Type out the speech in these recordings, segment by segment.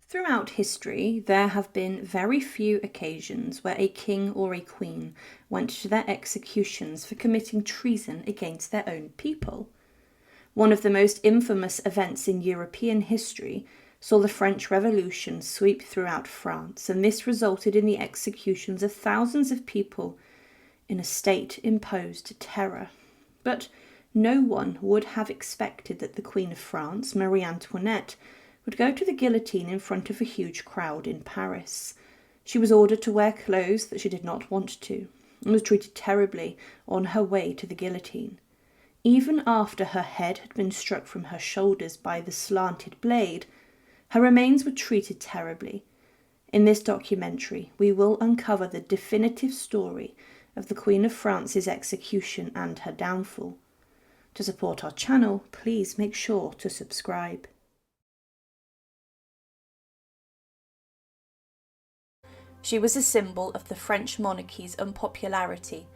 Throughout history, there have been very few occasions where a king or a queen went to their executions for committing treason against their own people. One of the most infamous events in European history saw the French Revolution sweep throughout France, and this resulted in the executions of thousands of people in a state-imposed terror. But no one would have expected that the Queen of France, Marie Antoinette, would go to the guillotine in front of a huge crowd in Paris. She was ordered to wear clothes that she did not want to, and was treated terribly on her way to the guillotine. Even after her head had been struck from her shoulders by the slanted blade, her remains were treated terribly. In this documentary, we will uncover the definitive story of the Queen of France's execution and her downfall. To support our channel, please make sure to subscribe. She was a symbol of the French monarchy's unpopularity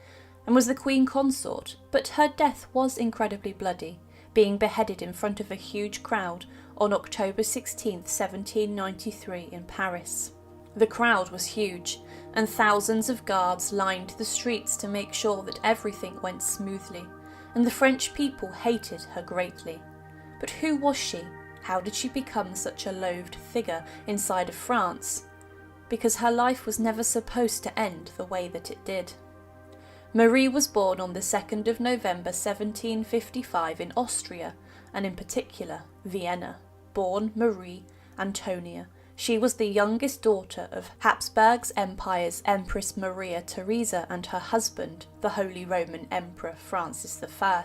and was the queen consort, but her death was incredibly bloody, being beheaded in front of a huge crowd on October 16, 1793 in Paris. The crowd was huge, and thousands of guards lined the streets to make sure that everything went smoothly, and the French people hated her greatly. But who was she? How did she become such a loathed figure inside of France? Because her life was never supposed to end the way that it did. Marie was born on the 2nd of November 1755 in Austria, and in particular Vienna. Born Marie Antoinette, she was the youngest daughter of Habsburg's Empire's Empress Maria Theresa and her husband, the Holy Roman Emperor Francis I.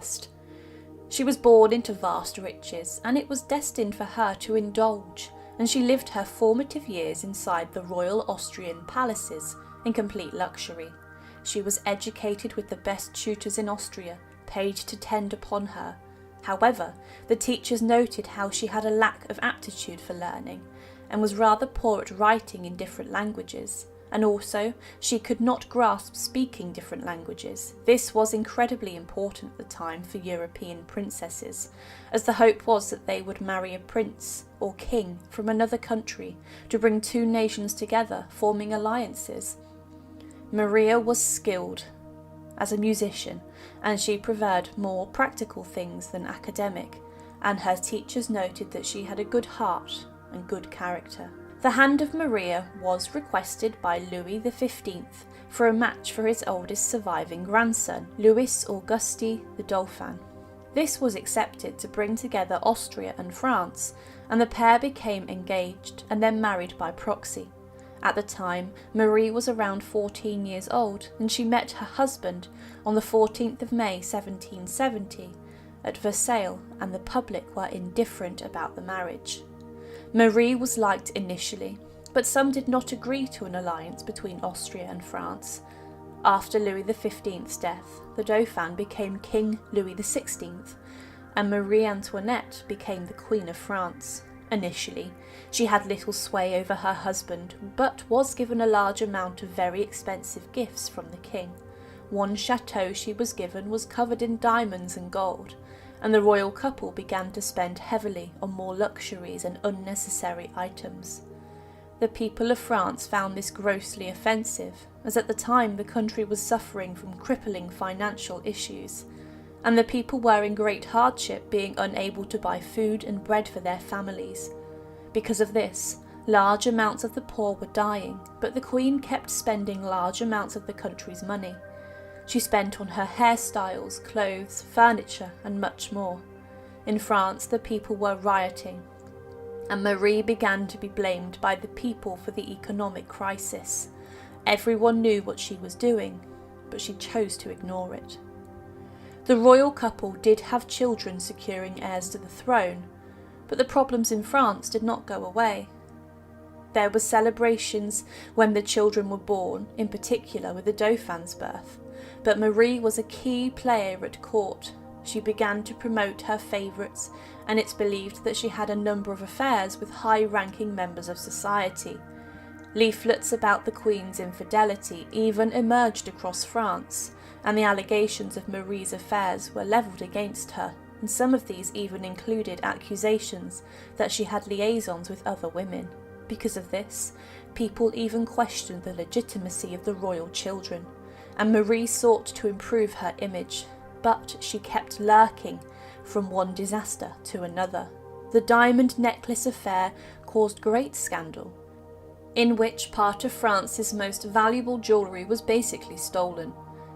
She was born into vast riches, and it was destined for her to indulge, and she lived her formative years inside the royal Austrian palaces in complete luxury. She was educated with the best tutors in Austria, paid to tend upon her. However, the teachers noted how she had a lack of aptitude for learning, and was rather poor at writing in different languages, and also she could not grasp speaking different languages. This was incredibly important at the time for European princesses, as the hope was that they would marry a prince or king from another country to bring two nations together, forming alliances. Maria was skilled as a musician, and she preferred more practical things than academic, and her teachers noted that she had a good heart and good character. The hand of Maria was requested by Louis XV for a match for his oldest surviving grandson, Louis Auguste the Dauphin. This was accepted to bring together Austria and France, and the pair became engaged and then married by proxy. At the time, Marie was around 14 years old, and she met her husband on the 14th of May 1770 at Versailles, and the public were indifferent about the marriage. Marie was liked initially, but some did not agree to an alliance between Austria and France. After Louis XV's death, the Dauphin became King Louis XVI, and Marie Antoinette became the Queen of France. Initially, she had little sway over her husband, but was given a large amount of very expensive gifts from the king. One chateau she was given was covered in diamonds and gold, and the royal couple began to spend heavily on more luxuries and unnecessary items. The people of France found this grossly offensive, as at the time the country was suffering from crippling financial issues, and the people were in great hardship, being unable to buy food and bread for their families. Because of this, large amounts of the poor were dying, but the Queen kept spending large amounts of the country's money. She spent on her hairstyles, clothes, furniture, and much more. In France, the people were rioting, and Marie began to be blamed by the people for the economic crisis. Everyone knew what she was doing, but she chose to ignore it. The royal couple did have children securing heirs to the throne, but the problems in France did not go away. There were celebrations when the children were born, in particular with the Dauphin's birth, but Marie was a key player at court. She began to promote her favourites, and it's believed that she had a number of affairs with high-ranking members of society. Leaflets about the Queen's infidelity even emerged across France, and the allegations of Marie's affairs were levelled against her, and some of these even included accusations that she had liaisons with other women. Because of this, people even questioned the legitimacy of the royal children, and Marie sought to improve her image, but she kept lurking from one disaster to another. The diamond necklace affair caused great scandal, in which part of France's most valuable jewellery was basically stolen.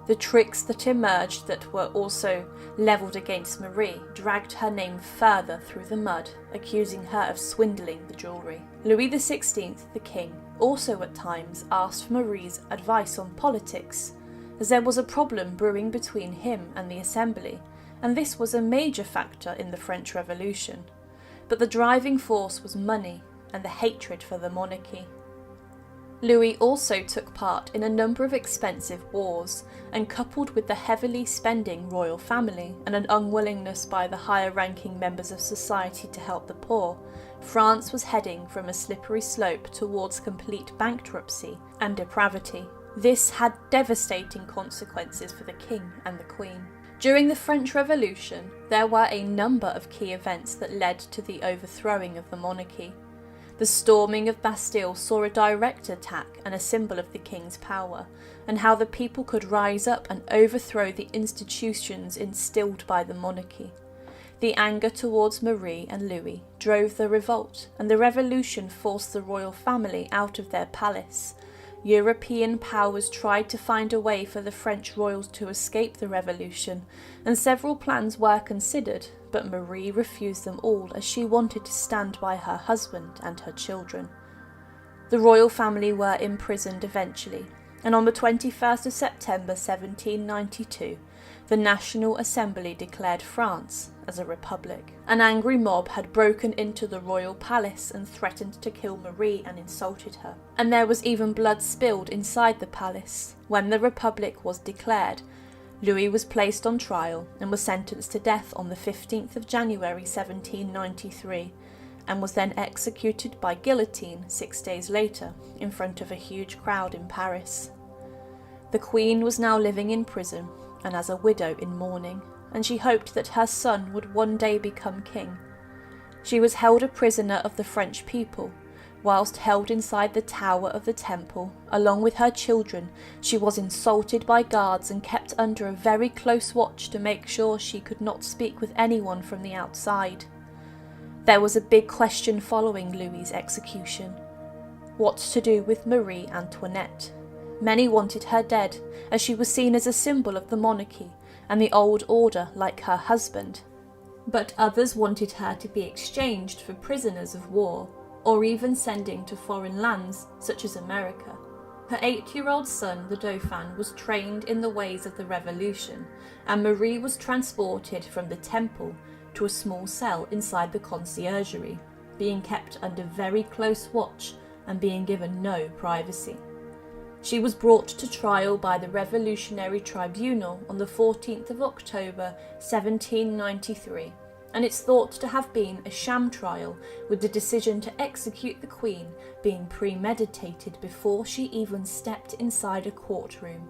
The tricks that emerged that were also levelled against Marie dragged her name further through the mud, accusing her of swindling the jewellery. Louis XVI, the king, also at times asked for Marie's advice on politics, as there was a problem brewing between him and the Assembly, and this was a major factor in the French Revolution. But the driving force was money and the hatred for the monarchy. Louis also took part in a number of expensive wars, and coupled with the heavily spending royal family and an unwillingness by the higher-ranking members of society to help the poor, France was heading from a slippery slope towards complete bankruptcy and depravity. This had devastating consequences for the king and the queen. During the French Revolution, there were a number of key events that led to the overthrowing of the monarchy. The storming of Bastille saw a direct attack and a symbol of the king's power, and how the people could rise up and overthrow the institutions instilled by the monarchy. The anger towards Marie and Louis drove the revolt, and the revolution forced the royal family out of their palace. European powers tried to find a way for the French royals to escape the revolution, and several plans were considered, but Marie refused them all as she wanted to stand by her husband and her children. The royal family were imprisoned eventually, and on the 21st of September 1792, the National Assembly declared France as a republic. An angry mob had broken into the royal palace and threatened to kill Marie and insulted her, and there was even blood spilled inside the palace. When the republic was declared, Louis was placed on trial and was sentenced to death on the 15th of January 1793, and was then executed by guillotine 6 days later in front of a huge crowd in Paris. The Queen was now living in prison and as a widow in mourning, and she hoped that her son would one day become king. She was held a prisoner of the French people. Whilst held inside the tower of the temple, along with her children, she was insulted by guards and kept under a very close watch to make sure she could not speak with anyone from the outside. There was a big question following Louis's execution: what to do with Marie Antoinette? Many wanted her dead, as she was seen as a symbol of the monarchy and the old order like her husband. But others wanted her to be exchanged for prisoners of war, or even sending to foreign lands such as America. Her 8-year-old son, the Dauphin, was trained in the ways of the revolution, and Marie was transported from the temple to a small cell inside the conciergerie, being kept under very close watch and being given no privacy. She was brought to trial by the Revolutionary Tribunal on the 14th of October 1793, and it's thought to have been a sham trial, with the decision to execute the Queen being premeditated before she even stepped inside a courtroom.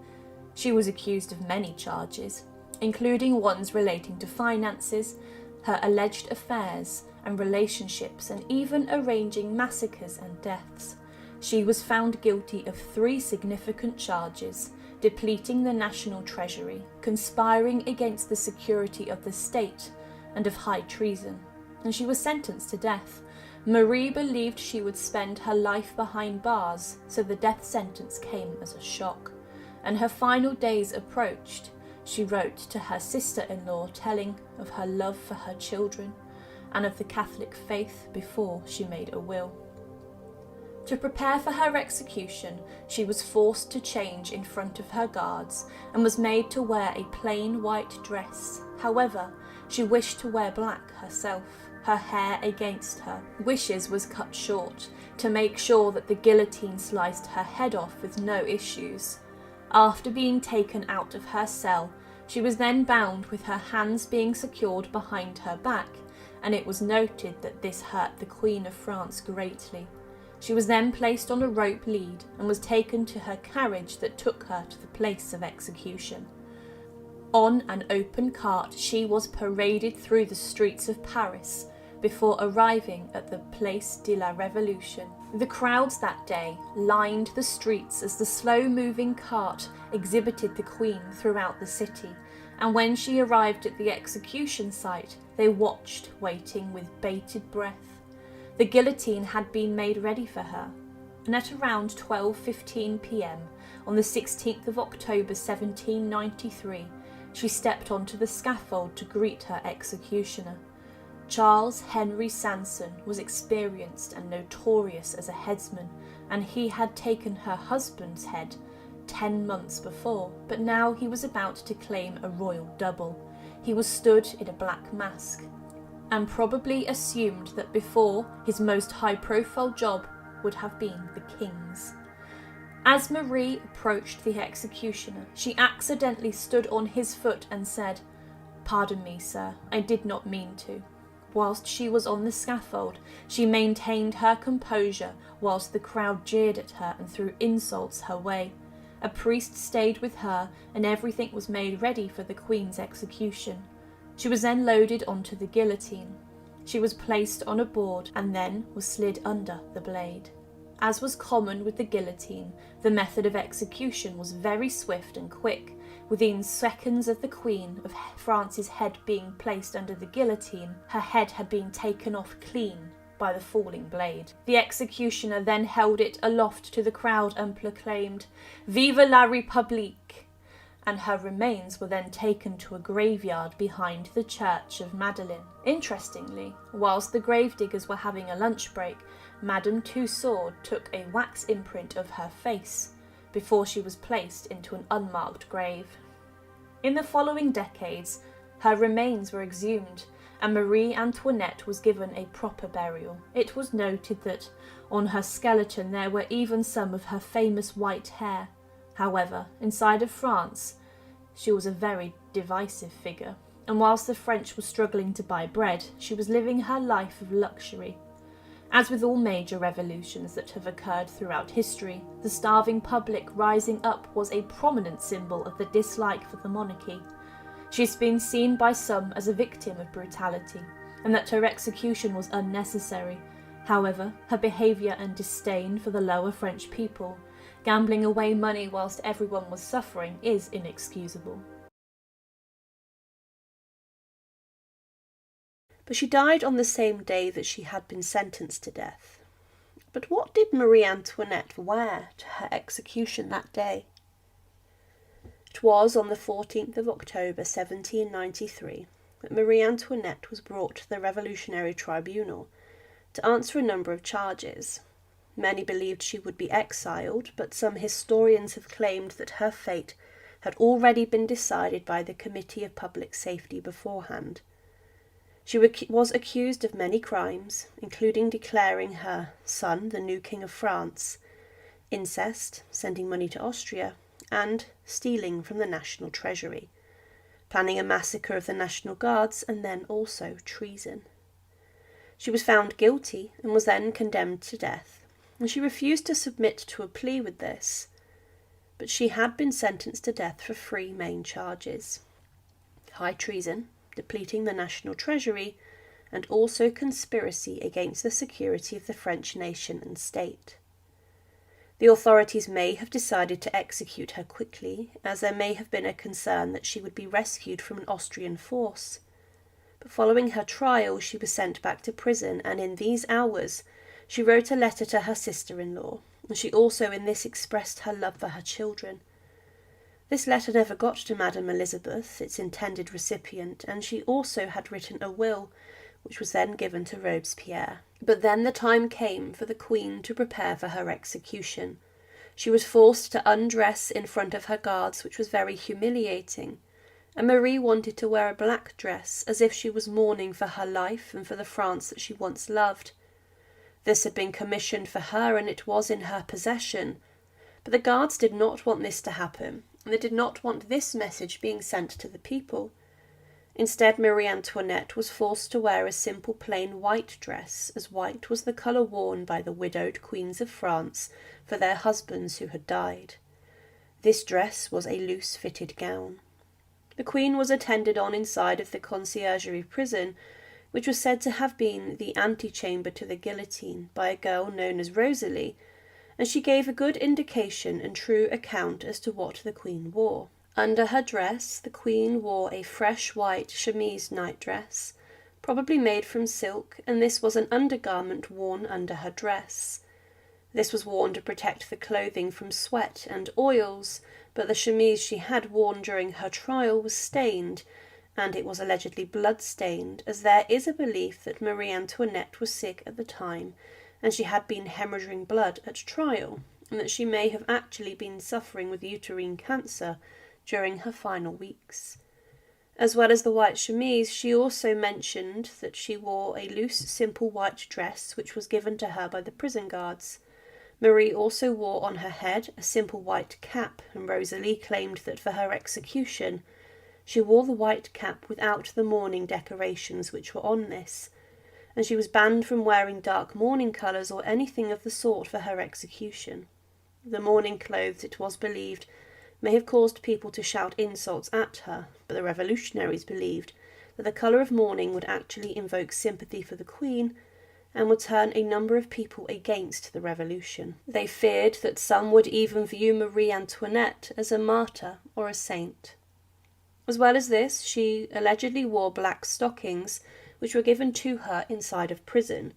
She was accused of many charges, including ones relating to finances, her alleged affairs and relationships, and even arranging massacres and deaths. She was found guilty of 3 significant charges: depleting the national treasury, conspiring against the security of the state, and of high treason, and she was sentenced to death. Marie believed she would spend her life behind bars, so the death sentence came as a shock. And her final days approached. She wrote to her sister-in-law telling of her love for her children and of the Catholic faith before she made a will. To prepare for her execution, she was forced to change in front of her guards and was made to wear a plain white dress. However, she wished to wear black herself, her hair against her wishes was cut short to make sure that the guillotine sliced her head off with no issues. After being taken out of her cell, she was then bound with her hands being secured behind her back, and it was noted that this hurt the Queen of France greatly. She was then placed on a rope lead and was taken to her carriage that took her to the place of execution. On an open cart, she was paraded through the streets of Paris, before arriving at the Place de la Révolution. The crowds that day lined the streets as the slow-moving cart exhibited the Queen throughout the city, and when she arrived at the execution site, they watched, waiting with bated breath. The guillotine had been made ready for her, and at around 12:15 p.m. on the 16th of October 1793, she stepped onto the scaffold to greet her executioner. Charles Henry Sanson was experienced and notorious as a headsman, and he had taken her husband's head 10 months before, but now he was about to claim a royal double. He was stood in a black mask, and probably assumed that before his most high-profile job would have been the king's. As Marie approached the executioner, she accidentally stood on his foot and said, "Pardon me, sir, I did not mean to." Whilst she was on the scaffold, she maintained her composure whilst the crowd jeered at her and threw insults her way. A priest stayed with her, and everything was made ready for the Queen's execution. She was then loaded onto the guillotine. She was placed on a board and then was slid under the blade. As was common with the guillotine, the method of execution was very swift and quick. Within seconds of the Queen of France's head being placed under the guillotine, her head had been taken off clean by the falling blade. The executioner then held it aloft to the crowd and proclaimed, "Vive la République!" and her remains were then taken to a graveyard behind the church of Madeleine. Interestingly, whilst the gravediggers were having a lunch break, Madame Tussaud took a wax imprint of her face before she was placed into an unmarked grave. In the following decades, her remains were exhumed, and Marie Antoinette was given a proper burial. It was noted that on her skeleton there were even some of her famous white hair. However, inside of France, she was a very divisive figure, and whilst the French were struggling to buy bread, she was living her life of luxury. As with all major revolutions that have occurred throughout history, the starving public rising up was a prominent symbol of the dislike for the monarchy. She has been seen by some as a victim of brutality, and that her execution was unnecessary. However, her behaviour and disdain for the lower French people, gambling away money whilst everyone was suffering, is inexcusable. But she died on the same day that she had been sentenced to death. But what did Marie Antoinette wear to her execution that day? It was on the 14th of October 1793 that Marie Antoinette was brought to the Revolutionary Tribunal to answer a number of charges. Many believed she would be exiled, but some historians have claimed that her fate had already been decided by the Committee of Public Safety beforehand. She was accused of many crimes, including declaring her son the new King of France, incest, sending money to Austria, and stealing from the national treasury, planning a massacre of the National Guards, and then also treason. She was found guilty and was then condemned to death, and she refused to submit to a plea with this. But she had been sentenced to death for 3 main charges: high treason, depleting the national treasury, and also conspiracy against the security of the French nation and state. The authorities may have decided to execute her quickly, as there may have been a concern that she would be rescued from an Austrian force. But following her trial, she was sent back to prison, and in these hours she wrote a letter to her sister-in-law, and she also in this expressed her love for her children. This letter never got to Madame Elizabeth, its intended recipient, and she also had written a will, which was then given to Robespierre. But then the time came for the Queen to prepare for her execution. She was forced to undress in front of her guards, which was very humiliating, and Marie wanted to wear a black dress, as if she was mourning for her life and for the France that she once loved. This had been commissioned for her, and it was in her possession. But the guards did not want this to happen, and they did not want this message being sent to the people. Instead, Marie Antoinette was forced to wear a simple plain white dress, as white was the colour worn by the widowed queens of France for their husbands who had died. This dress was a loose-fitted gown. The Queen was attended on inside of the conciergerie prison, which was said to have been the antechamber to the guillotine, by a girl known as Rosalie, and she gave a good indication and true account as to what the Queen wore. Under her dress, the Queen wore a fresh white chemise nightdress, probably made from silk, and this was an undergarment worn under her dress. This was worn to protect the clothing from sweat and oils, but the chemise she had worn during her trial was stained, and it was allegedly blood-stained, as there is a belief that Marie Antoinette was sick at the time, and she had been hemorrhaging blood at trial, and that she may have actually been suffering with uterine cancer during her final weeks. As well as the white chemise, she also mentioned that she wore a loose, simple white dress which was given to her by the prison guards. Marie also wore on her head a simple white cap, and Rosalie claimed that for her execution she wore the white cap without the mourning decorations which were on this, and she was banned from wearing dark mourning colours or anything of the sort for her execution. The mourning clothes, it was believed, may have caused people to shout insults at her, but the revolutionaries believed that the colour of mourning would actually invoke sympathy for the Queen and would turn a number of people against the revolution. They feared that some would even view Marie Antoinette as a martyr or a saint. As well as this, she allegedly wore black stockings, which were given to her inside of prison.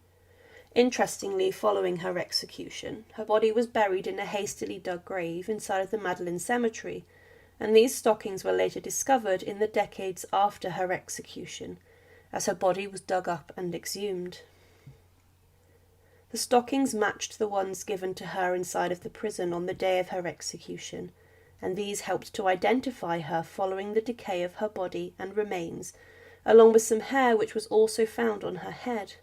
Interestingly, following her execution, her body was buried in a hastily dug grave inside of the Madeleine Cemetery, and these stockings were later discovered in the decades after her execution, as her body was dug up and exhumed. The stockings matched the ones given to her inside of the prison on the day of her execution, and these helped to identify her following the decay of her body and remains, along with some hair which was also found on her head.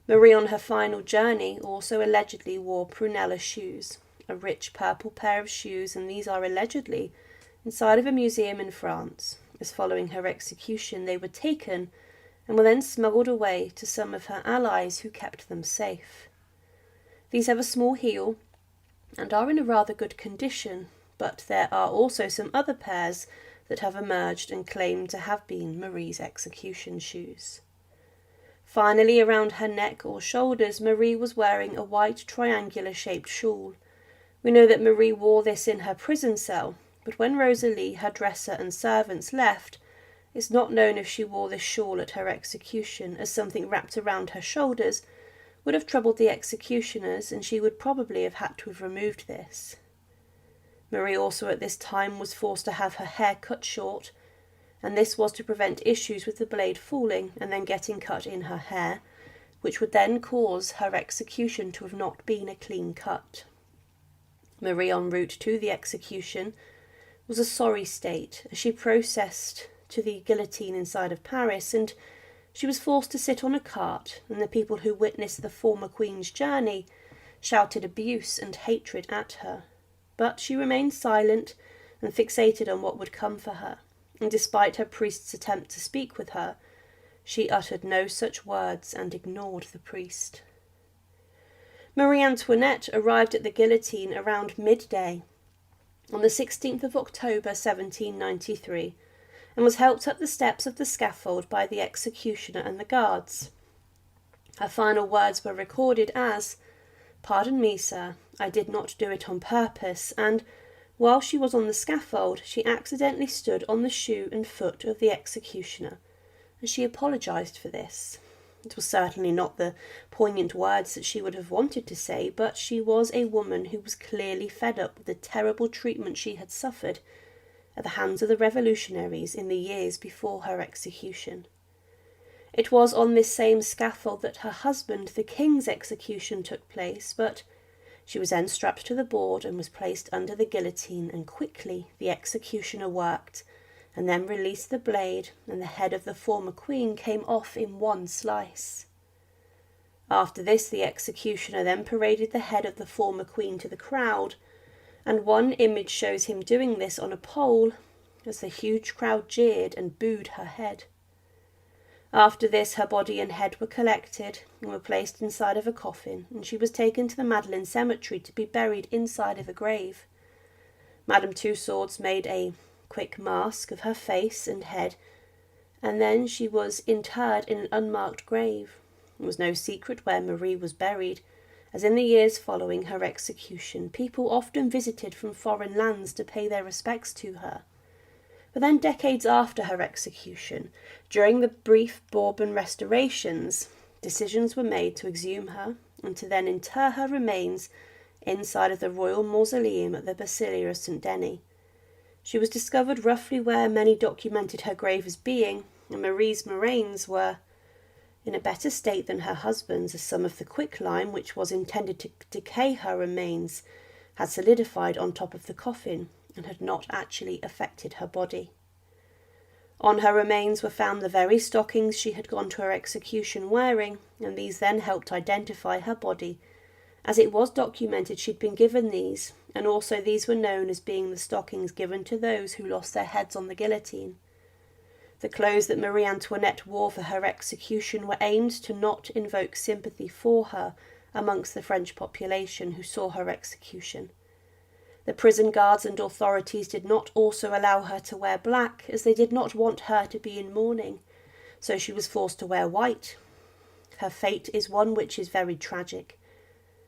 Marie on her final journey also allegedly wore prunella shoes, a rich purple pair of shoes, and these are allegedly inside of a museum in France, as following her execution they were taken and were then smuggled away to some of her allies who kept them safe. These have a small heel and are in a rather good condition, but there are also some other pairs that have emerged and claim to have been Marie's execution shoes. Finally, around her neck or shoulders, Marie was wearing a white triangular-shaped shawl. We know that Marie wore this in her prison cell, but when Rosalie, her dresser and servants left, it's not known if she wore this shawl at her execution, as something wrapped around her shoulders would have troubled the executioners, and she would probably have had to have removed this. Marie also at this time was forced to have her hair cut short, and this was to prevent issues with the blade falling and then getting cut in her hair, which would then cause her execution to have not been a clean cut. Marie, en route to the execution, was a sorry state as she processed to the guillotine inside of Paris, and she was forced to sit on a cart, and the people who witnessed the former Queen's journey shouted abuse and hatred at her. But she remained silent and fixated on what would come for her, and despite her priest's attempt to speak with her, she uttered no such words and ignored the priest. Marie Antoinette arrived at the guillotine around midday on the 16th of October 1793, and was helped up the steps of the scaffold by the executioner and the guards. Her final words were recorded as, "Pardon me, sir, I did not do it on purpose," and while she was on the scaffold, she accidentally stood on the shoe and foot of the executioner, and she apologised for this. It was certainly not the poignant words that she would have wanted to say, but she was a woman who was clearly fed up with the terrible treatment she had suffered at the hands of the revolutionaries in the years before her execution. It was on this same scaffold that her husband, the king's execution, took place, but she was then strapped to the board and was placed under the guillotine, and quickly the executioner worked, and then released the blade, and the head of the former queen came off in one slice. After this, the executioner then paraded the head of the former queen to the crowd, and one image shows him doing this on a pole as the huge crowd jeered and booed her head. After this, her body and head were collected and were placed inside of a coffin, and she was taken to the Madeleine Cemetery to be buried inside of a grave. Madame Tussauds made a quick mask of her face and head, and then she was interred in an unmarked grave. It was no secret where Marie was buried, as in the years following her execution, people often visited from foreign lands to pay their respects to her. But then, decades after her execution, during the brief Bourbon restorations, decisions were made to exhume her and to then inter her remains inside of the royal mausoleum at the Basilica of St. Denis. She was discovered roughly where many documented her grave as being, and Marie's remains were in a better state than her husband's, as some of the quicklime, which was intended to decay her remains, had solidified on top of the coffin and had not actually affected her body. On her remains were found the very stockings she had gone to her execution wearing, and these then helped identify her body, as it was documented she'd been given these, and also these were known as being the stockings given to those who lost their heads on the guillotine. The clothes that Marie Antoinette wore for her execution were aimed to not invoke sympathy for her amongst the French population who saw her execution. The prison guards and authorities did not also allow her to wear black, as they did not want her to be in mourning, so she was forced to wear white. Her fate is one which is very tragic,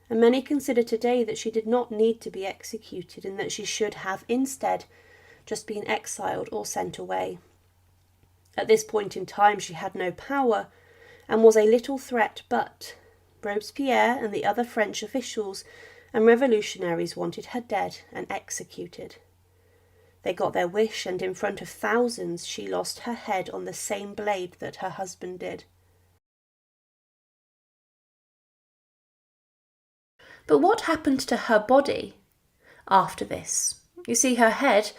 and many consider today that she did not need to be executed and that she should have instead just been exiled or sent away. At this point in time she had no power and was a little threat, but Robespierre and the other French officials and revolutionaries wanted her dead and executed. They got their wish, and in front of thousands she lost her head on the same blade that her husband did. But what happened to her body after this? You see, her head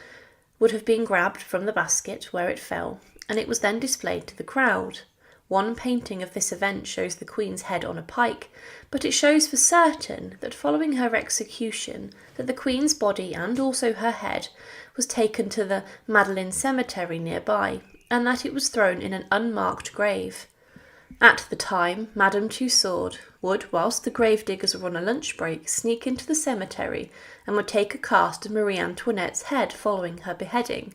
would have been grabbed from the basket where it fell, and it was then displayed to the crowd. One painting of this event shows the Queen's head on a pike, but it shows for certain that following her execution, that the Queen's body and also her head was taken to the Madeleine Cemetery nearby, and that it was thrown in an unmarked grave. At the time, Madame Tussaud would, whilst the gravediggers were on a lunch break, sneak into the cemetery and would take a cast of Marie Antoinette's head following her beheading.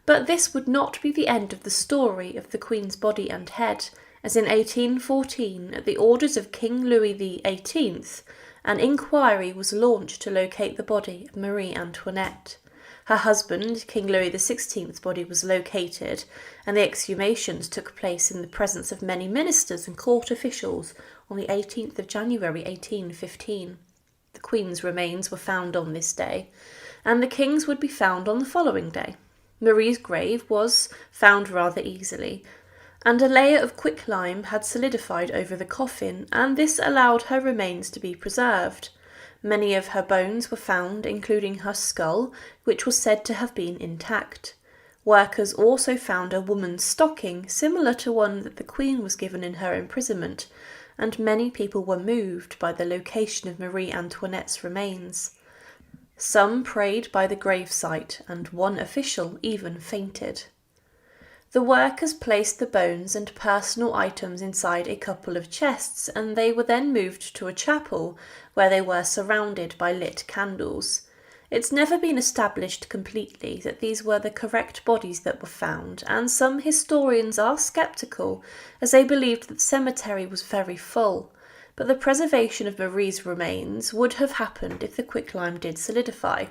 But this would not be the end of the story of the Queen's body and head, as in 1814, at the orders of King Louis XVIII, an inquiry was launched to locate the body of Marie Antoinette. Her husband, King Louis XVI's body was located, and the exhumations took place in the presence of many ministers and court officials on the 18th of January 1815. The Queen's remains were found on this day, and the King's would be found on the following day. Marie's grave was found rather easily, and a layer of quicklime had solidified over the coffin, and this allowed her remains to be preserved. Many of her bones were found, including her skull, which was said to have been intact. Workers also found a woman's stocking, similar to one that the Queen was given in her imprisonment, and many people were moved by the location of Marie Antoinette's remains. Some prayed by the gravesite, and one official even fainted. The workers placed the bones and personal items inside a couple of chests, and they were then moved to a chapel where they were surrounded by lit candles. It's never been established completely that these were the correct bodies that were found, and some historians are sceptical, as they believed that the cemetery was very full. But the preservation of Marie's remains would have happened if the quicklime did solidify.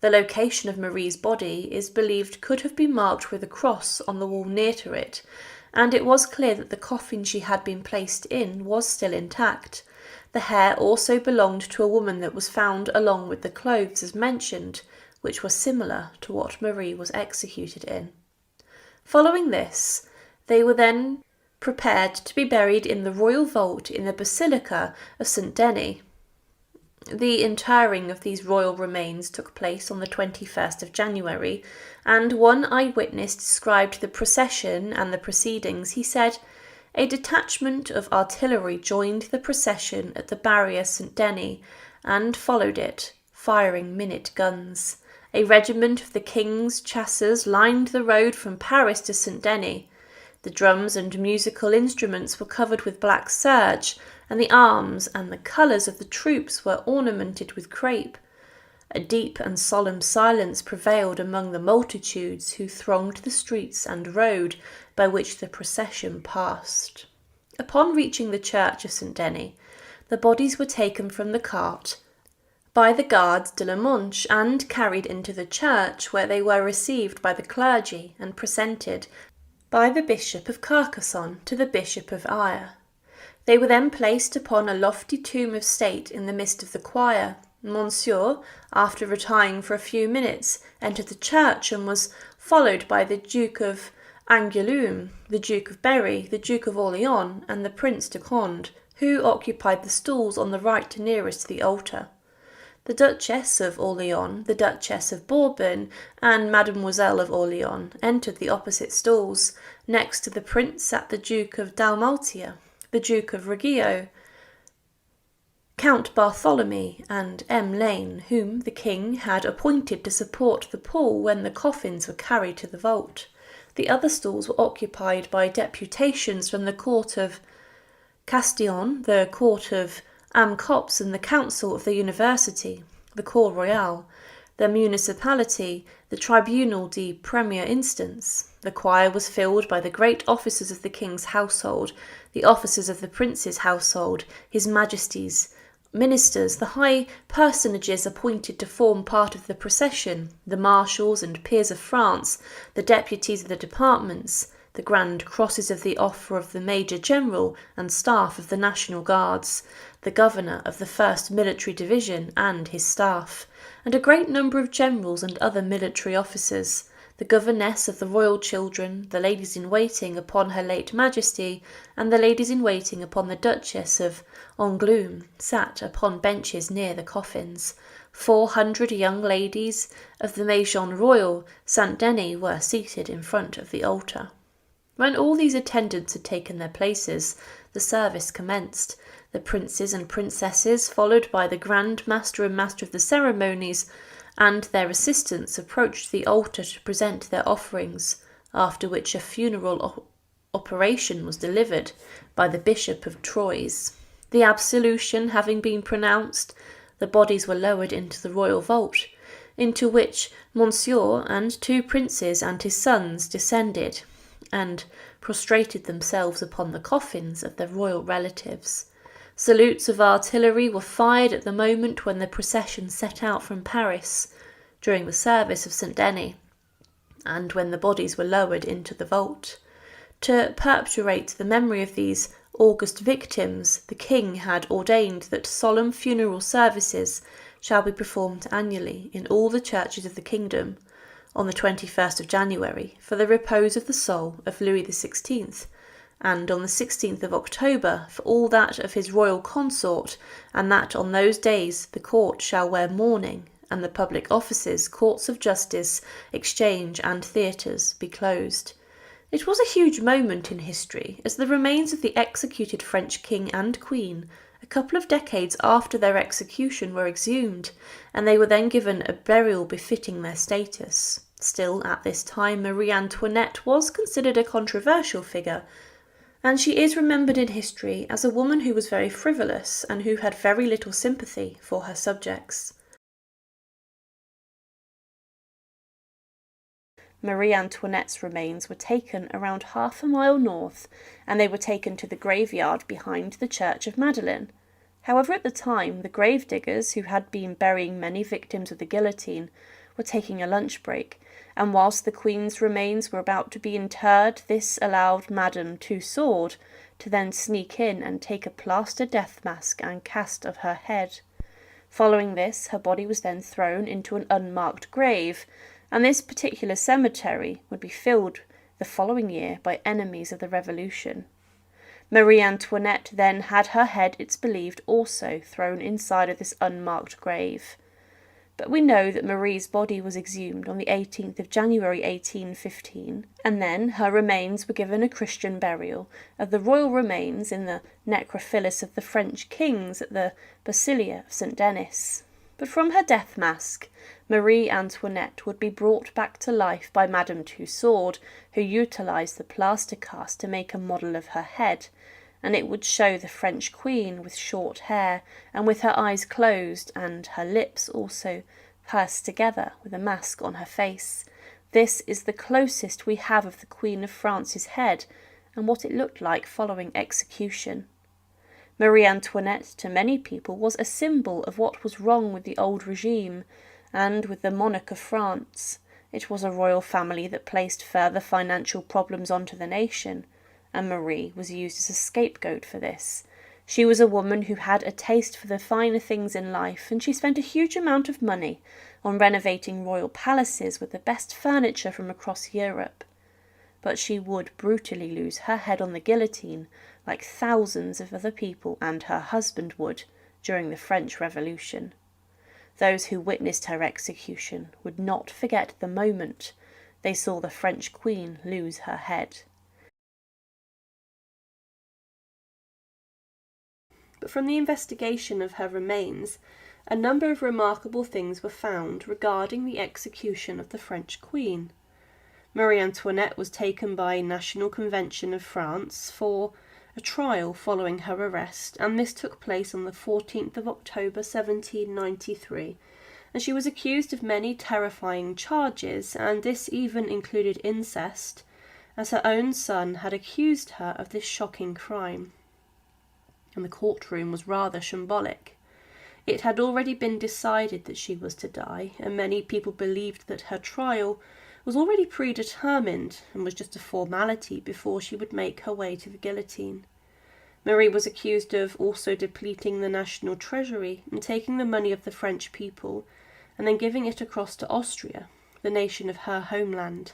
The location of Marie's body is believed could have been marked with a cross on the wall near to it, and it was clear that the coffin she had been placed in was still intact. The hair also belonged to a woman that was found along with the clothes as mentioned, which were similar to what Marie was executed in. Following this, they were then prepared to be buried in the royal vault in the Basilica of St. Denis. The interring of these royal remains took place on the 21st of January, and one eyewitness described the procession and the proceedings. He said, "A detachment of artillery joined the procession at the barrier St. Denis and followed it, firing minute guns. A regiment of the King's chasseurs lined the road from Paris to St. Denis. The drums and musical instruments were covered with black serge, and the arms and the colours of the troops were ornamented with crape. A deep and solemn silence prevailed among the multitudes who thronged the streets and road by which the procession passed. Upon reaching the church of St. Denis, the bodies were taken from the cart by the Gardes de la Manche and carried into the church, where they were received by the clergy and presented by the Bishop of Carcassonne to the Bishop of Ayr. They were then placed upon a lofty tomb of state in the midst of the choir. Monsieur, after retiring for a few minutes, entered the church and was followed by the Duke of Angoulême, the Duke of Berry, the Duke of Orleans, and the Prince de Conde, who occupied the stalls on the right nearest to the altar. The Duchess of Orleans, the Duchess of Bourbon, and Mademoiselle of Orleans entered the opposite stalls. Next to the Prince sat the Duke of Dalmatia, the Duke of Reggio, Count Bartholomew, and M. Lane, whom the king had appointed to support the pall when the coffins were carried to the vault. The other stalls were occupied by deputations from the court of Castillon, the court of Amcops, and the council of the university, the Cour Royale, the municipality, the Tribunal de Premier Instance. The choir was filled by the great officers of the king's household, the officers of the prince's household, his majesty's ministers, the high personages appointed to form part of the procession, the marshals and peers of France, the deputies of the departments, the grand crosses of the offer of the Major General and staff of the National Guards, the governor of the 1st Military Division and his staff, and a great number of generals and other military officers, the governess of the royal children, the ladies-in-waiting upon her late Majesty, and the ladies-in-waiting upon the Duchess of Angoulême, sat upon benches near the coffins. 400 young ladies of the Maison Royale St. Denis were seated in front of the altar. When all these attendants had taken their places, the service commenced. The princes and princesses, followed by the Grand Master and Master of the Ceremonies, and their assistants, approached the altar to present their offerings, after which a funeral operation was delivered by the Bishop of Troyes. The absolution having been pronounced, the bodies were lowered into the royal vault, into which Monsieur and 2 princes and his sons descended, and prostrated themselves upon the coffins of their royal relatives. Salutes of artillery were fired at the moment when the procession set out from Paris, during the service of St. Denis, and when the bodies were lowered into the vault. To perpetuate the memory of these august victims, the king had ordained that solemn funeral services shall be performed annually in all the churches of the kingdom, on the 21st of January, for the repose of the soul of Louis XVI, and on the 16th of October for all that of his royal consort, and that on those days the court shall wear mourning, and the public offices, courts of justice, exchange, and theatres be closed. It was a huge moment in history, as the remains of the executed French king and queen, a couple of decades after their execution, were exhumed, and they were then given a burial befitting their status. Still, at this time, Marie Antoinette was considered a controversial figure, and she is remembered in history as a woman who was very frivolous and who had very little sympathy for her subjects. Marie Antoinette's remains were taken around half a mile north, and they were taken to the graveyard behind the Church of Madeleine. However, at the time, the gravediggers, who had been burying many victims of the guillotine, were taking a lunch break, and whilst the Queen's remains were about to be interred, this allowed Madame Tussaud to then sneak in and take a plaster death mask and cast of her head. Following this, her body was then thrown into an unmarked grave, and this particular cemetery would be filled the following year by enemies of the Revolution. Marie Antoinette then had her head, it's believed, also thrown inside of this unmarked grave. But we know that Marie's body was exhumed on the 18th of January 1815, and then her remains were given a Christian burial of the royal remains in the necrophilis of the French kings at the Basilia of St. Denis. But from her death mask, Marie Antoinette would be brought back to life by Madame Tussaud, who utilised the plaster cast to make a model of her head, and it would show the French queen with short hair and with her eyes closed and her lips also pursed together with a mask on her face. This is the closest we have of the Queen of France's head and what it looked like following execution. Marie Antoinette, to many people, was a symbol of what was wrong with the old regime and with the monarch of France. It was a royal family that placed further financial problems onto the nation, and Marie was used as a scapegoat for this. She was a woman who had a taste for the finer things in life, and she spent a huge amount of money on renovating royal palaces with the best furniture from across Europe. But she would brutally lose her head on the guillotine, like thousands of other people and her husband would during the French Revolution. Those who witnessed her execution would not forget the moment they saw the French Queen lose her head. But from the investigation of her remains, a number of remarkable things were found regarding the execution of the French Queen. Marie Antoinette was taken by National Convention of France for a trial following her arrest, and this took place on the 14th of October 1793, and she was accused of many terrifying charges, and this even included incest, as her own son had accused her of this shocking crime. And the courtroom was rather shambolic. It had already been decided that she was to die, and many people believed that her trial was already predetermined and was just a formality before she would make her way to the guillotine. Marie was accused of also depleting the national treasury and taking the money of the French people and then giving it across to Austria, the nation of her homeland.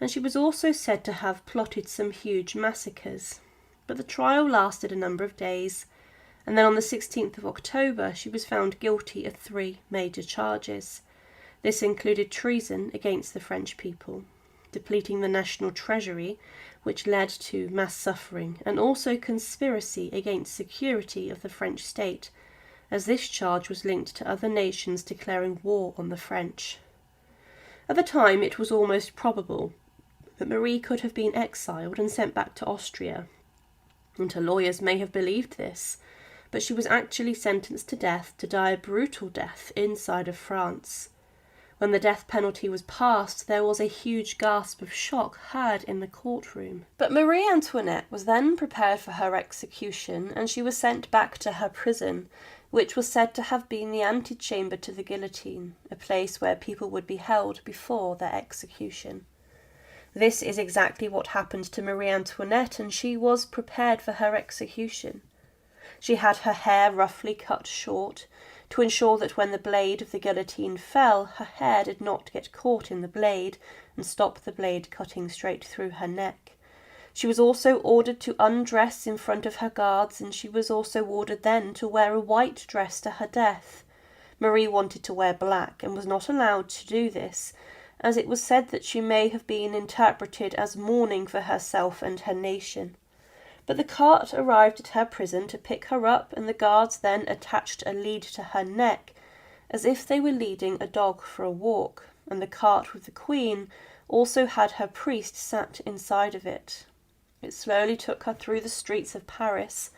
And she was also said to have plotted some huge massacres. But the trial lasted a number of days, and then on the 16th of October she was found guilty of 3 major charges. This included treason against the French people, depleting the national treasury, which led to mass suffering, and also conspiracy against security of the French state, as this charge was linked to other nations declaring war on the French. At the time, it was almost probable that Marie could have been exiled and sent back to Austria, and her lawyers may have believed this, but she was actually sentenced to death to die a brutal death inside of France. When the death penalty was passed, there was a huge gasp of shock heard in the courtroom. But Marie Antoinette was then prepared for her execution, and she was sent back to her prison, which was said to have been the antechamber to the guillotine, a place where people would be held before their execution. This is exactly what happened to Marie Antoinette, and she was prepared for her execution. She had her hair roughly cut short, to ensure that when the blade of the guillotine fell, her hair did not get caught in the blade and stop the blade cutting straight through her neck. She was also ordered to undress in front of her guards, and she was also ordered then to wear a white dress to her death. Marie wanted to wear black and was not allowed to do this, as it was said that she may have been interpreted as mourning for herself and her nation. But the cart arrived at her prison to pick her up, and the guards then attached a lead to her neck, as if they were leading a dog for a walk, and the cart with the Queen also had her priest sat inside of it. It slowly took her through the streets of Paris,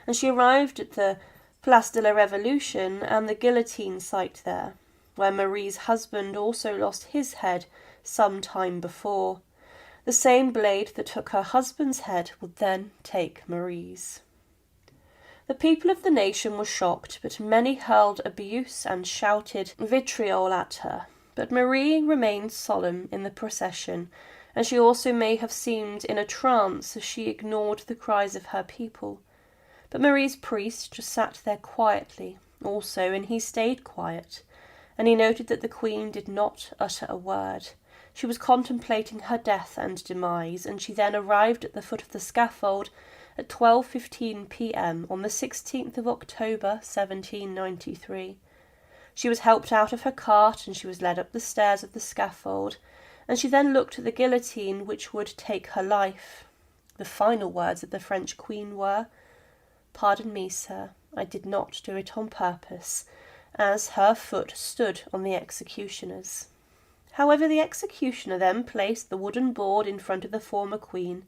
and she arrived at the Place de la Révolution and the guillotine site there, where Marie's husband also lost his head some time before. The same blade that took her husband's head would then take Marie's. The people of the nation were shocked, but many hurled abuse and shouted vitriol at her. But Marie remained solemn in the procession, and she also may have seemed in a trance as she ignored the cries of her people. But Marie's priest just sat there quietly also, and he stayed quiet, and he noted that the Queen did not utter a word. She was contemplating her death and demise, and she then arrived at the foot of the scaffold at 12:15 p.m. on the 16th of October 1793. She was helped out of her cart, and she was led up the stairs of the scaffold, and she then looked at the guillotine which would take her life. The final words of the French Queen were, "Pardon me, sir, I did not do it on purpose," as her foot stood on the executioner's. However, the executioner then placed the wooden board in front of the former Queen,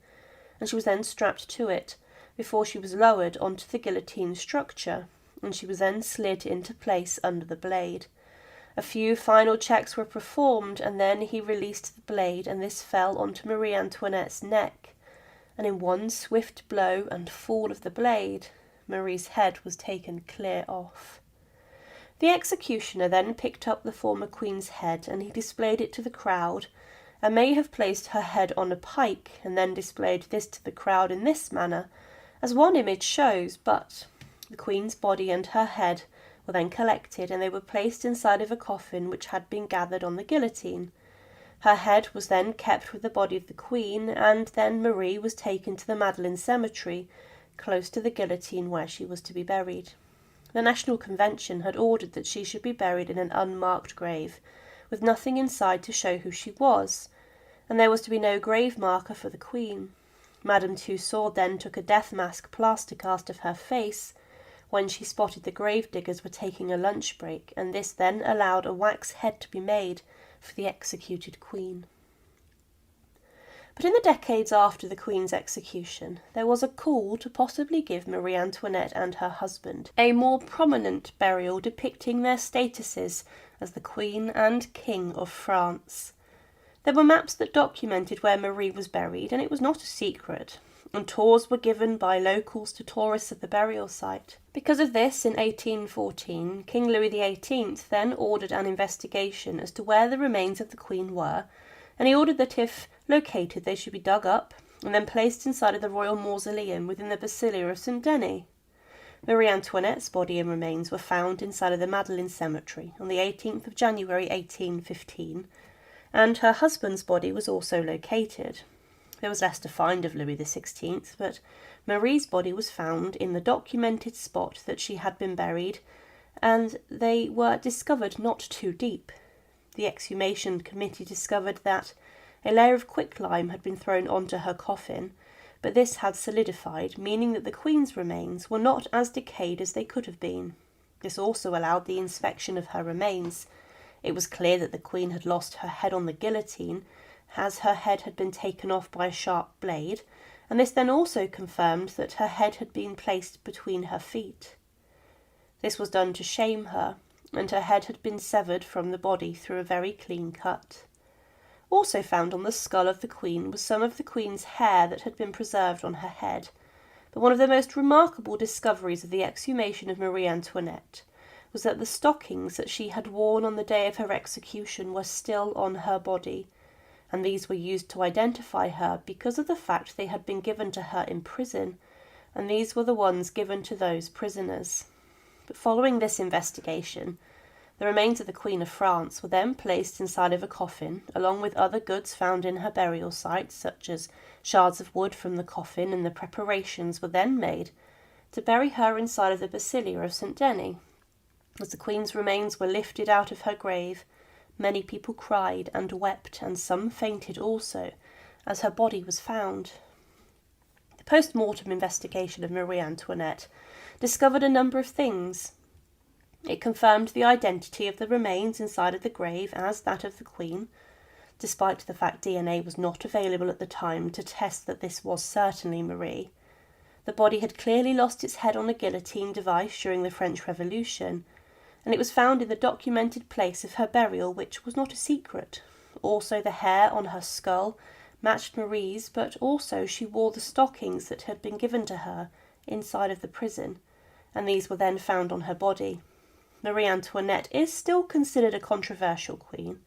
and she was then strapped to it before she was lowered onto the guillotine structure, and she was then slid into place under the blade. A few final checks were performed, and then he released the blade, and this fell onto Marie Antoinette's neck. And in one swift blow and fall of the blade, Marie's head was taken clear off. The executioner then picked up the former queen's head, and he displayed it to the crowd, and may have placed her head on a pike, and then displayed this to the crowd in this manner, as one image shows, but the queen's body and her head were then collected, and they were placed inside of a coffin which had been gathered on the guillotine. Her head was then kept with the body of the queen, and then Marie was taken to the Madeleine cemetery, close to the guillotine where she was to be buried. The National Convention had ordered that she should be buried in an unmarked grave, with nothing inside to show who she was, and there was to be no grave marker for the queen. Madame Tussaud then took a death mask plaster cast of her face when she spotted the gravediggers were taking a lunch break, and this then allowed a wax head to be made for the executed queen. But in the decades after the queen's execution, there was a call to possibly give Marie Antoinette and her husband a more prominent burial depicting their statuses as the Queen and King of France. There were maps that documented where Marie was buried, and it was not a secret, and tours were given by locals to tourists of the burial site. Because of this, in 1814, King Louis XVIII then ordered an investigation as to where the remains of the Queen were, and he ordered that if located they should be dug up and then placed inside of the royal mausoleum within the Basilica of St. Denis. Marie Antoinette's body and remains were found inside of the Madeleine cemetery on the 18th of January 1815, and her husband's body was also located. There was less to find of Louis XVI, but Marie's body was found in the documented spot that she had been buried, and they were discovered not too deep. The exhumation committee discovered that a layer of quicklime had been thrown onto her coffin, but this had solidified, meaning that the Queen's remains were not as decayed as they could have been. This also allowed the inspection of her remains. It was clear that the Queen had lost her head on the guillotine, as her head had been taken off by a sharp blade, and this then also confirmed that her head had been placed between her feet. This was done to shame her, and her head had been severed from the body through a very clean cut. Also found on the skull of the Queen was some of the Queen's hair that had been preserved on her head, but one of the most remarkable discoveries of the exhumation of Marie Antoinette was that the stockings that she had worn on the day of her execution were still on her body, and these were used to identify her because of the fact they had been given to her in prison, and these were the ones given to those prisoners. But following this investigation, the remains of the Queen of France were then placed inside of a coffin, along with other goods found in her burial site, such as shards of wood from the coffin, and the preparations were then made to bury her inside of the Basilica of St. Denis. As the Queen's remains were lifted out of her grave, many people cried and wept, and some fainted also, as her body was found. The post-mortem investigation of Marie Antoinette discovered a number of things. It confirmed the identity of the remains inside of the grave as that of the Queen, despite the fact DNA was not available at the time to test that this was certainly Marie. The body had clearly lost its head on a guillotine device during the French Revolution, and it was found in the documented place of her burial, which was not a secret. Also, the hair on her skull matched Marie's, but also she wore the stockings that had been given to her inside of the prison, and these were then found on her body. Marie Antoinette is still considered a controversial queen,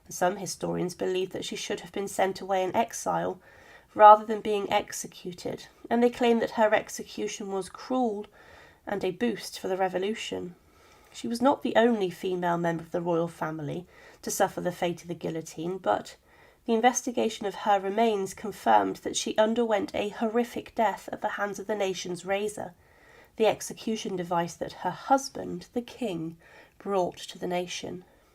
and some historians believe that she should have been sent away in exile rather than being executed, and they claim that her execution was cruel and a boost for the revolution. She was not the only female member of the royal family to suffer the fate of the guillotine, but the investigation of her remains confirmed that she underwent a horrific death at the hands of the nation's razor, the execution device that her husband, the king, brought to the nation.